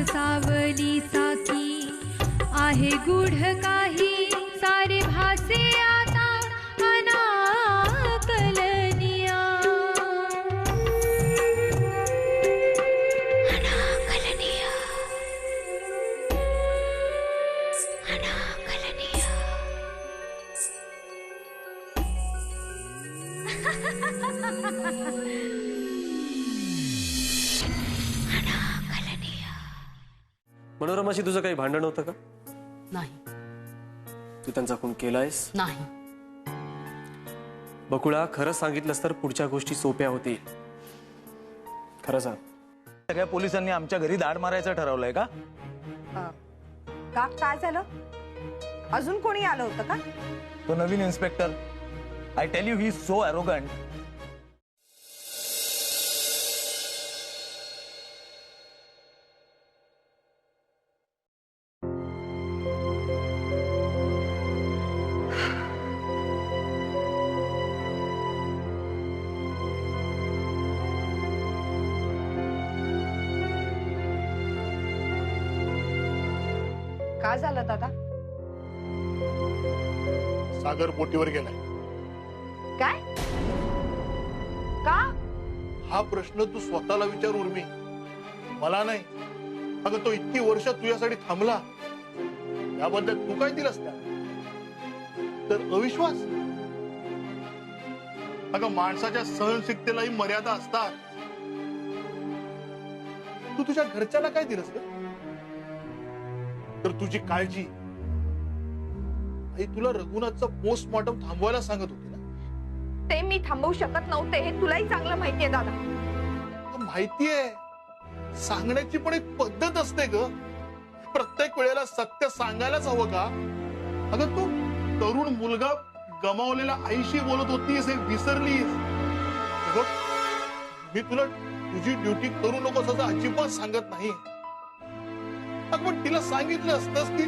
सावली साकी आहे गूढ काही सारे भासे आता अनाकलनिया अनाकलनिया अनाकलनिया मनोरमाशी तुझं काही भांडण होतं का? नाही. तू त्यांचा खून केलायस? नाही. बकुळा, खरं सांगितलंस तर पुढच्या गोष्टी सोप्या होतील. खरं सांग. सगळ्या पोलिसांनी आमच्या घरी दाड मारायचं ठरवलंय का? का काय झालं? अजून कोणी आलं होतं का? तो नवीन inspector. I tell you he is so arrogant. काय झालं दादा? सागर बोटीवर गेलाय. काय? का? हा प्रश्न तू स्वतःला विचार उर्मी, मला नाही. अगं तो इतकी वर्ष तुझ्यासाठी थांबला, याबद्दल तू काय दिलंस त्या? तर अविश्वास. अगं माणसाच्या सहनशीलतेलाही मर्यादा असतात. तू तुझ्या घरच्याला काय दिलंस ग? तर तुझी काळजी. आई तुला रघुनाथचं पोस्टमॉर्टम थांबवायला सांगत होती ना. ते मी थांबवू शकत नव्हते हे तुलाही चांगलं माहितीये दादा. माहितीये, सांगण्याची पण एक पद्धत असते ग. प्रत्येक वेळेला सत्य सांगायलाच हवं का? अगं तू तरुण मुलगा गमावलेल्या आईशी बोलत होतीस, हे विसरलीस. मी तुला तुझी ड्युटी करू नकोस असं अजिबात सांगत नाही. पण तिला सांगितलं असतंस की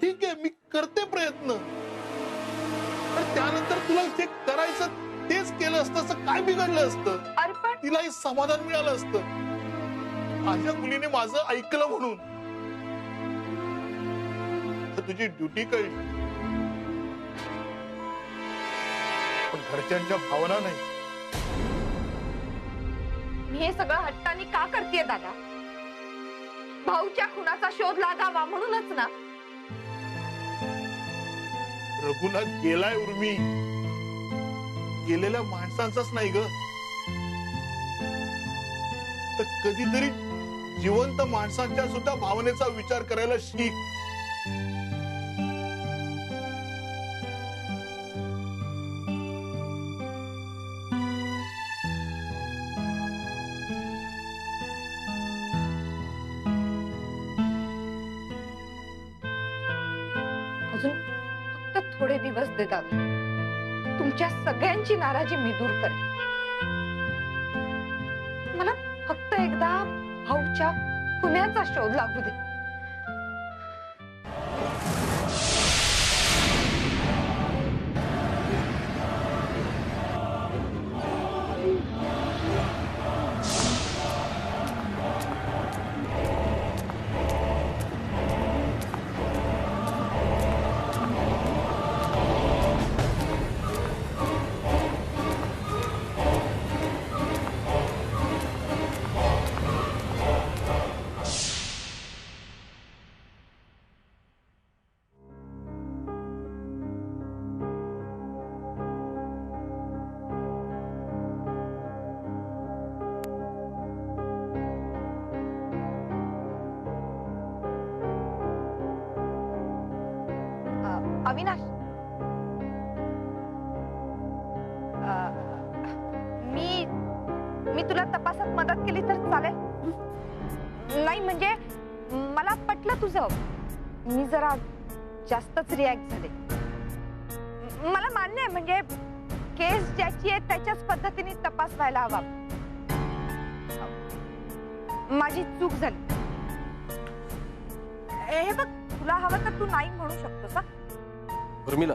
ठीक आहे मी करते प्रयत्न, पण त्यानंतर तुला जे करायचं तेच केलं असतं, काय बिघडलं असतं? अर्पण, तिलाही समाधान मिळालं असतं. माझ्या मुलीने माझं ऐकलं म्हणून. तुझी ड्युटी कळली, पण घरच्यांच्या भावना नाही. मी हे सगळं हट्टाने का करतेय दादा? भाऊच्या खुनाचा शोध लागावा म्हणूनच ना. रघुनाथ गेलाय उर्मी, गेलेल्या माणसांचाच नाही ग, तर कधीतरी जिवंत माणसांच्या सुद्धा भावनेचा विचार करायला शिक. अजून फक्त थोडे दिवस दे दादा. तुमच्या सगळ्यांची नाराजी मी दूर करेन. मला फक्त एकदा भाऊच्या पुण्याचा शोध लागू दे. अविनाश, मी तुला तपासात मदत केली तर चालेल? नाही म्हणजे मला पटलं तुझं, मी जरा जास्तच रिॲक्ट झाले. मला मान्य आहे, म्हणजे केस ज्याची आहे त्याच्याच पद्धतीने तपास व्हायला हवा. माझी चूक झाली. हे बघ, तुला हवं तर तू नाही म्हणू शकतोस. उर्मिला,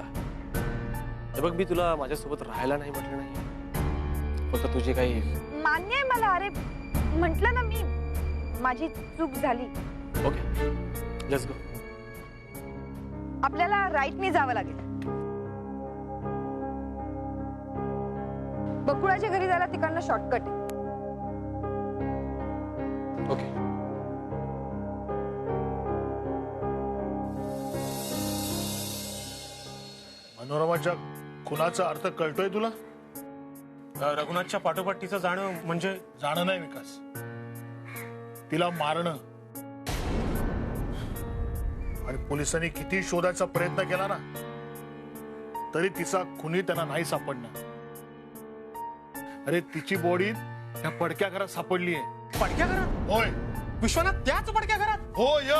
हे बघ, मी तुला माझ्यासोबत राहायला नाही म्हटलं नाही, फक्त तुझे काही. मान्य आहे मला. अरे म्हटलं ना मी, माझी चूक झाली. Okay, let's go. आपल्याला राईटने जावं लागेल. बकुळाच्या घरी जायला तिकडनं शॉर्टकट आहे. ओके. मनोरमाच्या खुनाचा अर्थ कळतोय तुला? रघुनाथच्या पाठोपाठ तिचं जाणं म्हणजे जाणं नाही विकास, तिला मारणं. आणि पोलिसांनी किती शोधायचा प्रयत्न केला ना, तरी तिचा खुनी त्यांना नाही सापडणार. अरे तिची बॉडी त्या पडक्या घरात सापडली आहे. पडक्या घरात? होय विश्वनाथ, त्याच पडक्या घरात? होय.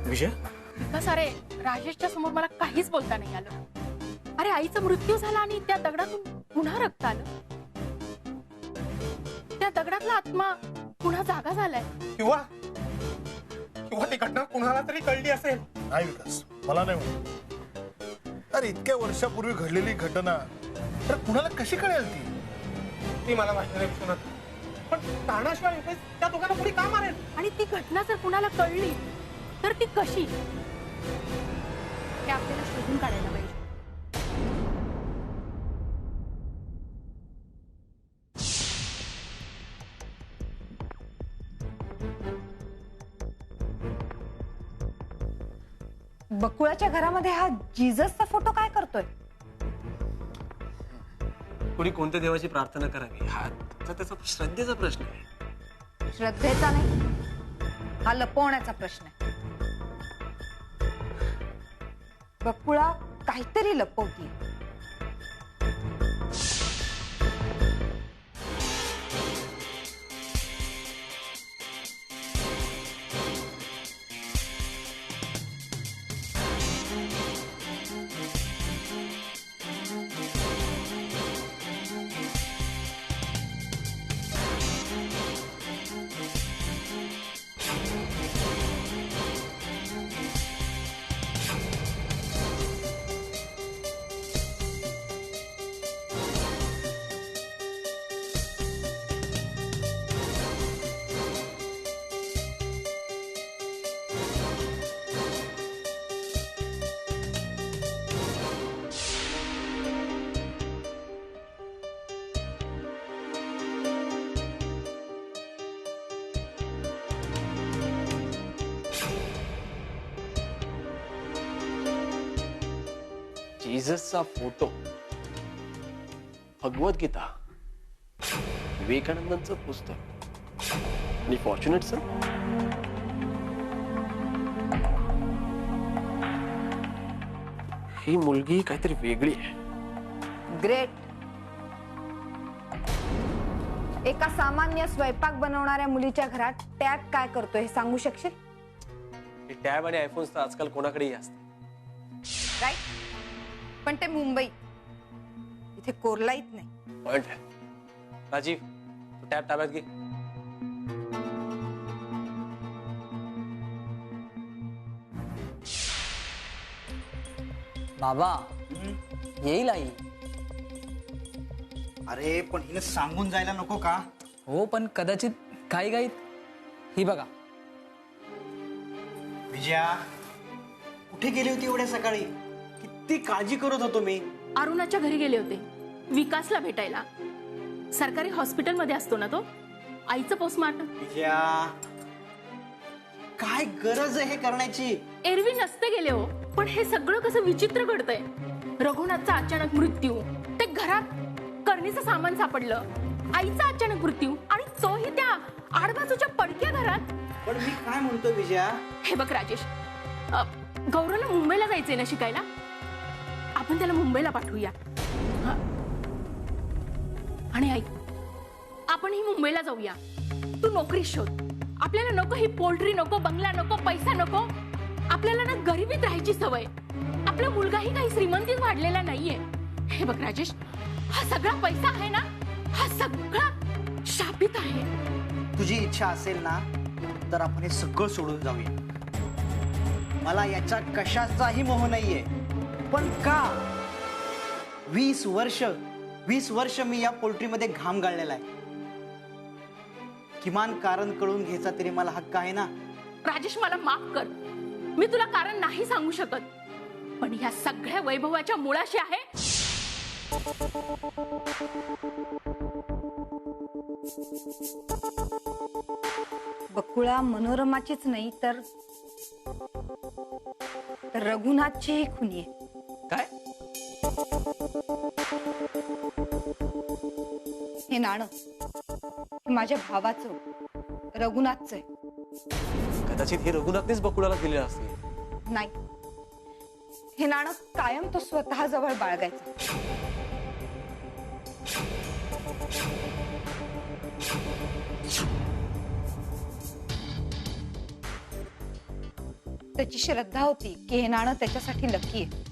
विजय, विकास, अरे राजेशच्या समोर मला काहीच बोलता नाही आलं. अरे आईचा मृत्यू झाला आणि त्या दगडातून पुन्हा रक्त आलं. त्या दगडातला आत्मा पुन्हा जागा झालाय. किंवा ती घटना कुणाला तरी कळली असेल. नाही विकास, मला नाही वाटत. अरे इतक्या वर्षापूर्वी घडलेली घटना तर कुणाला कशी कळेल ती मला माहिती नाही विश्वनाथ, पण कारणाशिवाय त्या दोघांना पुढे का मारेल? आणि ती घटना जर कुणाला कळली तर ती कशी, हे आपल्याला शोधून काढायला पाहिजे. बकुळाच्या घरामध्ये हा जीजसचा फोटो काय करतोय? कोणी कोणत्या देवाची प्रार्थना करावी हा त्याचा श्रद्धेचा प्रश्न आहे. श्रद्धेचा नाही, हा लपवण्याचा प्रश्न आहे. बकुळा काहीतरी लपवती. जीससचा फोटो, भगवद्गीता, विवेकानंदांचं पुस्तक आणि फॉर्च्युनेटचं. ही मुलगी काहीतरी वेगळी आहे. ग्रेट. एका सामान्य स्वयंपाक बनवणाऱ्या मुलीच्या घरात टॅब काय करतोय हे सांगू शकशील? टॅब आणि आयफोन्स तर आजकाल कोणाकडेही असते. राईट, पण ते मुंबई, इथे कोरलाईत नाही. पॉइंट आहे. राजीव, तू टॅब ताब्यात घे. बाबा, येईल आई. अरे पण हिने सांगून जायला नको का? हो, पण कदाचित काही गाईत. ही बघा. विजया, कुठे गेली होती एवढ्या सकाळी? किती काळजी करत होतो मी. अरुणाच्या घरी गेले होते विकासला भेटायला. सरकारी हॉस्पिटलमध्ये असतो ना तो. आईचं पोस्टमार्टम. विजया, काय गरज आहे हे करण्याची? एरवी नसते गेले हो, पण हे सगळं कसं विचित्र घडतंय. रघुनाथचा अचानक मृत्यू, ते घरात करणीचं सामान सापडलं, आईचा अचानक मृत्यू, आणि तोही त्या आडबाजूच्या पडक्या घरात. पण मी काय म्हणतो विजया, हे बघ राजेश, गौरवला मुंबईला जायचंय ना शिकायला, आपण त्याला मुंबईला पाठवूया. आणि ऐक, आपणही मुंबईला जाऊया. तू नोकरी शोध. आपल्याला नको ही पोल्ट्री, नको बंगला, नको पैसा, नको. आपल्याला ना गरिबीत राहायची सवय. आपला मुलगाही काही श्रीमंतीत वाढलेला नाहीये. हे बघ राजेश, हा सगळा पैसा आहे ना, हा सगळा शापित आहे. तुझी इच्छा असेल ना तर आपण हे सगळं सोडून जाऊया. मला याच्या कशाचाही मोह नाहीये. पण का 20 वर्ष मी या पोल्ट्रीमध्ये घाम गाळलेला आहे. किमान कारण कळून घ्यायचा तरी मला हक्क आहे ना. राजेश, मला माफ कर. मी तुला कारण नाही सांगू शकत, पण ह्या सगळ्या वैभवाच्या मुळाशी आहे बकुळा मनोरमाचीच नाही तर रघुनाथचीही खुनी आहे. काय? हे नाणं हे माझ्या भावाचं, रघुनाथचं आहे. कदाचित हे रघुनाथनेच बकुळाला दिलेलं असेल. नाही, हे नाणं कायम तो स्वतः जवळ बाळगायचा. त्याची श्रद्धा होती की हे नाणं त्याच्यासाठी लकी आहे.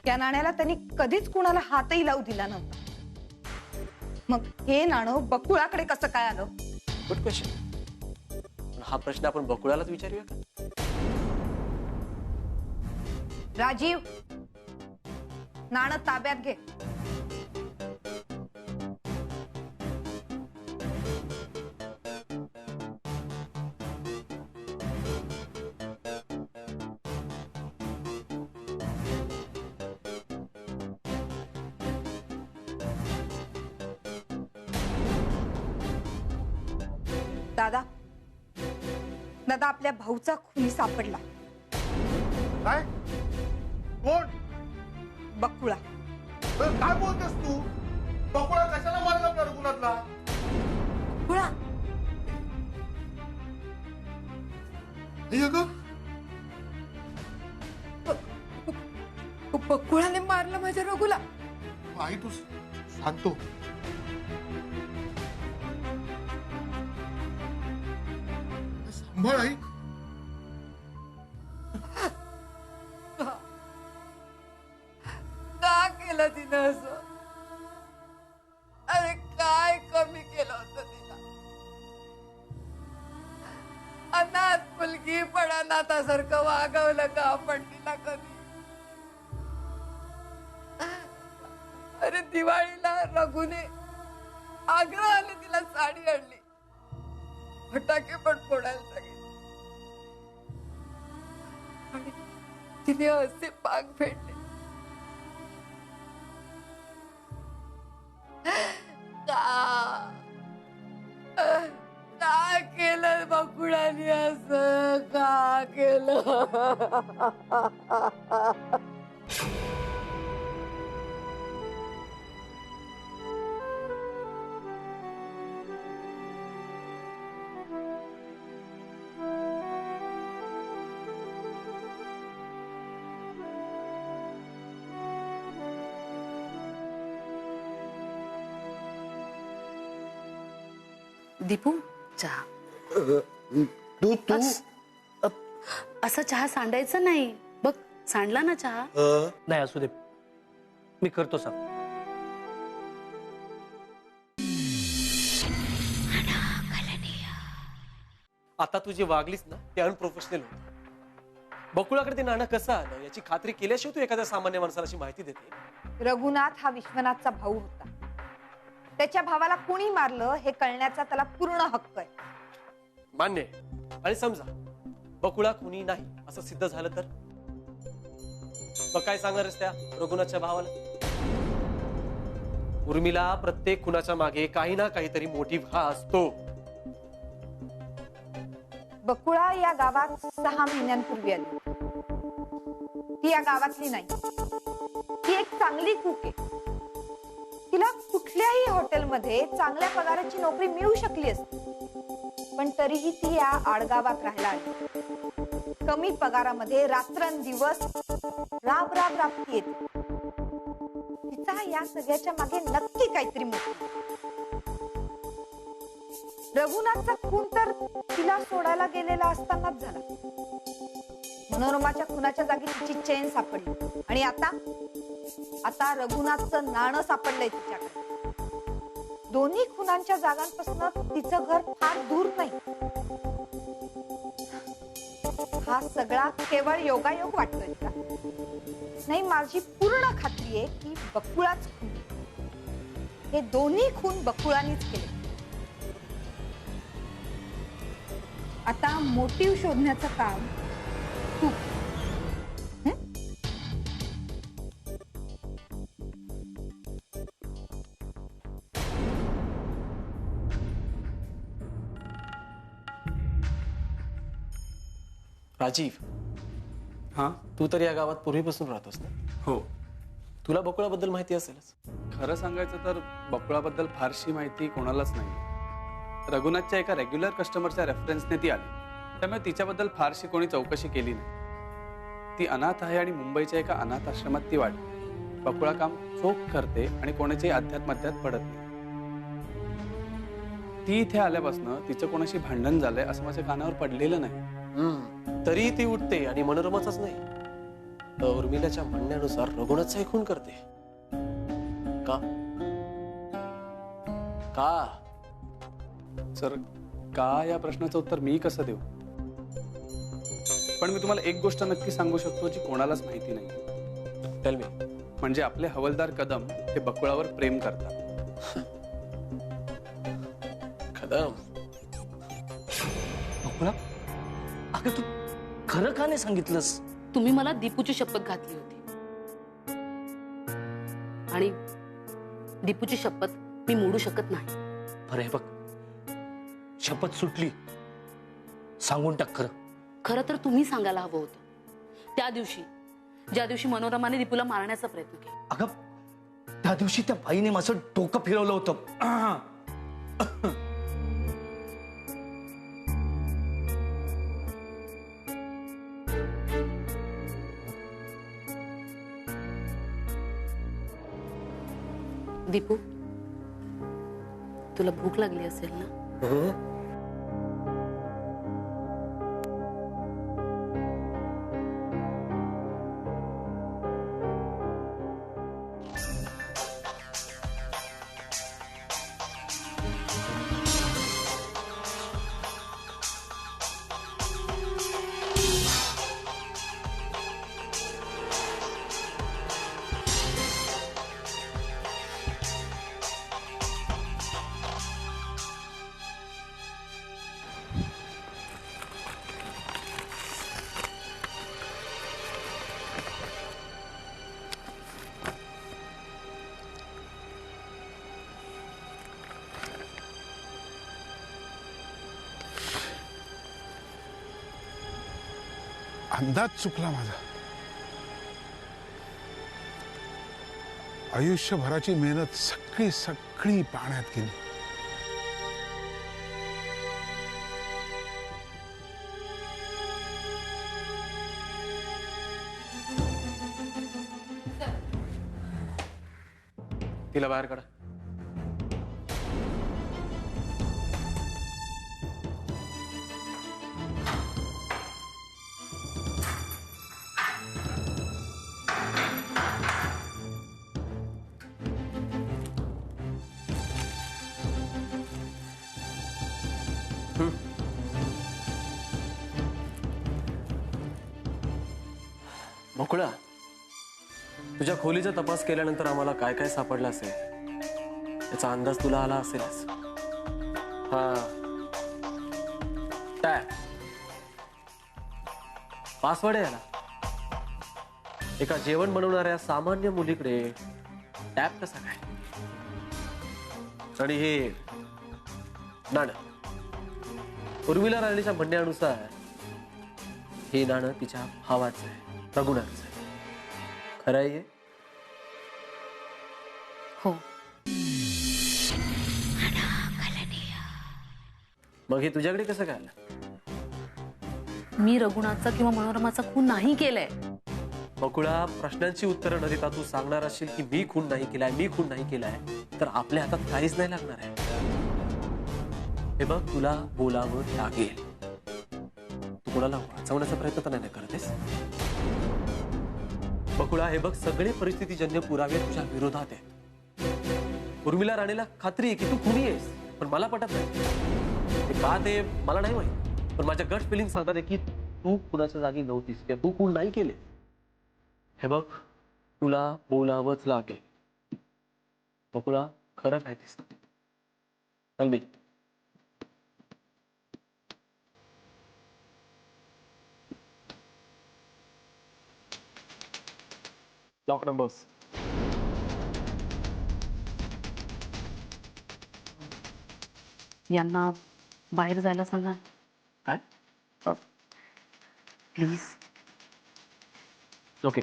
त्या नाण्याला त्यांनी कधीच कुणाला हातही लावू दिला नव्हता. मग हे नाणं बकुळाकडे कसं काय आलं? Good question. हा प्रश्न आपण बकुळालाच विचारूया का? राजीव, नाणं ताब्यात घे. दादा, दादा, आपल्या भाऊचा खुनी सापडला. काय? कोण? बकुळा. काय बोलतेस तू? बकुळा कशाला मारला आपल्या रघुनाथला? बकुळा? बकुळाने मारलं माझ्या रघुला. आई तू सांगतो. सांभाळ आई. का केलं तिनं असं? अरे काय कमी केलं होतं तिला? अनाथ मुलगी पण अनाथासारखं वागवलं का आपण तिला कधी? अरे दिवाळीला रघुने आग्रहाने तिला साडी आणली, फटाके पण फोडायला सांगितले आणि तिने असे पाग फेडले. का केलं बकुळाने असं? का केलं? दीपू, चहा. तू असा चहा सांडायचा नाही बघ. सांडला ना चहा? नाही, असू दे, मी करतो सांग. आता तू जे वागलीस ना ते अनप्रोफेशनल होत. बकुळाकडे ते नाणं कसं आलं याची खात्री केल्याशिवाय तू एखाद्या सामान्य माणसाला अशी माहिती देते? रघुनाथ हा विश्वनाथचा भाऊ होता. त्याच्या भावाला कोणी मारलं हे कळण्याचा त्याला पूर्ण हक्क आहे. मान्य आहे. आणि समजा बकुळा कुणी नाही असं सिद्ध झालं तर मग काय सांगणारच त्या रघुनाथच्या भावाला? उर्मिला, प्रत्येक खुनाच्या मागे काही ना काहीतरी मोटिव्ह हा असतो. बकुळा या गावात 6 महिन्यांपूर्वी आली. ती या गावातली नाही. ती एक चांगली कूक आहे. तिला कुठल्याही हॉटेलमध्ये चांगल्या पगाराची नोकरी मिळू शकली असती. पण तरीही ती या आडगावात राहायला आली. कमी पगारामध्ये रात्रंदिवस राब राब राबती येते. तिचा या सगळ्याच्या मागे नक्की काहीतरी मोठं. रघुनाथचा खून तर तिला सोडायला गेलेला असतानाच झाला. मनोरमाच्या खुनाच्या जागी तिची चेन सापडली आणि आता रघुनाथचं नाणं सापडलंय तिच्याकडे. दोन्ही खुनांच्या जागांपासून तिचं घर फार दूर नाही. हा सगळा केवळ योगायोग वाटतोय तिला. नाही, माझी पूर्ण खात्री आहे की बकुळाच खून. हे दोन्ही खून बकुळानीच केले. आता मोटिव्ह शोधण्याचं काम तू. राजीव, हां, तू तर या गावात पूर्वीपासून राहतोस ना? हो. तुला बकुळाबद्दल माहिती असेलच. खरं सांगायचं तर बकुळाबद्दल फारशी माहिती कोणालाच नाही. रघुनाथच्या एका रेग्युलर कस्टमरच्या रेफरन्सने ती आली, त्यामुळे तिच्याबद्दल फारशी कोणी चौकशी केली नाही. ती अनाथ आहे आणि मुंबईच्या एका अनाथ आश्रमात ती वाढली. बकुळा काम चोख करते आणि कोणाच्याही अध्यात्माध्यात पडत नाही. ती इथे आल्यापासून तिचं कोणाशी भांडण झालंय असं माझ्या कानावर पडलेलं नाही. तरी ती उठते आणि मनोरमाचाच नाही, उर्मिलाच्या म्हणण्यानुसार रघुनाथचाही खून करते. का का सर, का या प्रश्नाचं उत्तर मी कसं देऊ? पण मी तुम्हाला एक गोष्ट नक्की सांगू शकतो जी कोणालाच माहिती नाही. Tell me. म्हणजे आपले हवलदार कदम हे बकुळावर प्रेम करतात. कदम? बकुळा, अगं तू खरं का नाही सांगितलंस? तुम्ही मला दीपूची शपथ घातली होती आणि दीपूची शपथ मी मोडू शकत नाही. बरं हे बघ, शपथ सुटली, सांगून टाक खरं. खरं तर तुम्ही सांगायला हवं होतं. त्या दिवशी, ज्या दिवशी मनोरमाने दीपूला मारण्याचा प्रयत्न केला. अगं त्या दिवशी त्या बाईने माझं डोकं फिरवलं होतं. दीपू, तुला भूक लागली असेल ना? अंदाज चुकला माझा. आयुष्यभराची मेहनत सगळी पाण्यात गेली. तिला बाहेर काढा. बकुळा, तुझ्या खोलीचा तपास केल्यानंतर आम्हाला काय काय सापडलं असेल याचा अंदाज तुला आला असेलच. हा, टॅप पासवर्ड आहे याला. एका जेवण बनवणाऱ्या सामान्य मुलीकडे टॅप कसा काय? आणि हे नाणं उर्मिला राणीच्या म्हणण्यानुसार हे नाणं तिच्या भावाचं आहे, रघुनाथचं आहे. खरं आहे? हो. मग हे तुझ्याकडे कसं काय आलं? मी रघुनाथचा किंवा मनोरमाचा खून नाही केलाय. बकुळा, प्रश्नांची उत्तरं न देता तू सांगणार असशील की मी खून नाही केलाय, मी खून नाही केलाय, तर आपल्या हातात काहीच नाही लागणार आहे. हे बघ, तुला बोलावं लागेल. तू कोणाला वाचवण्याचा प्रयत्न तर नाही करतेस? बकुळा, हे बघ, सगळे परिस्थितीजन्य पुरावे तुझ्या विरोधात आहेत. उर्मिला राणीला खात्री आहे की तू खुनी आहेस, पण मला पटत नाही. ते का ते मला नाही माहित, पण माझ्या गट फिलिंग सांगतात की तू कुणाच्या जागी नव्हतीस किंवा तू खून नाही केले. हे बघ, तुला बोलावंच लागेल. बकुळा, खरं काय दिसत सांग बी. Lock numbers. यांना बाहेर जायला सांगा. काय? Please. Okay.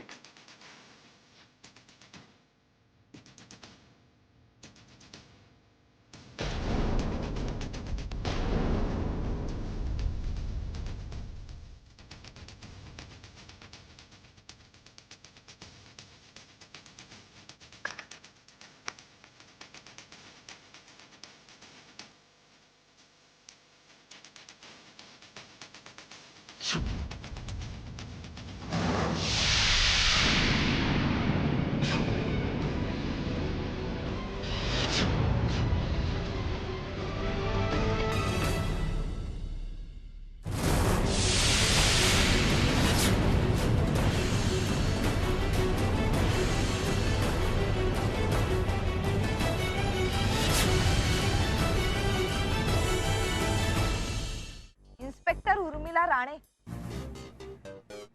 Inspector Urmila Rane,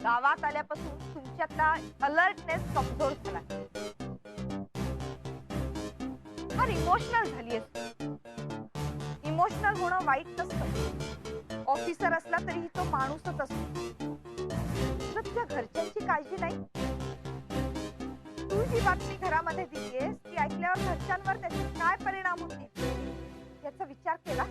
गावात आल्यापासून तुमच्यातला अलर्टनेस कमजोर झाला. फार इमोशनल झालीयस. इमोशनल होणं वाईट नसतं. ऑफिसर असला तरीही तो माणूसच असतो. तुला तुझ्या घरच्यांची काळजी नाही. तू जी बातमी घरामध्ये दिलीयस ती ऐकल्यावर घरच्यांवर त्याचे काय परिणाम होतील याचा विचार केला?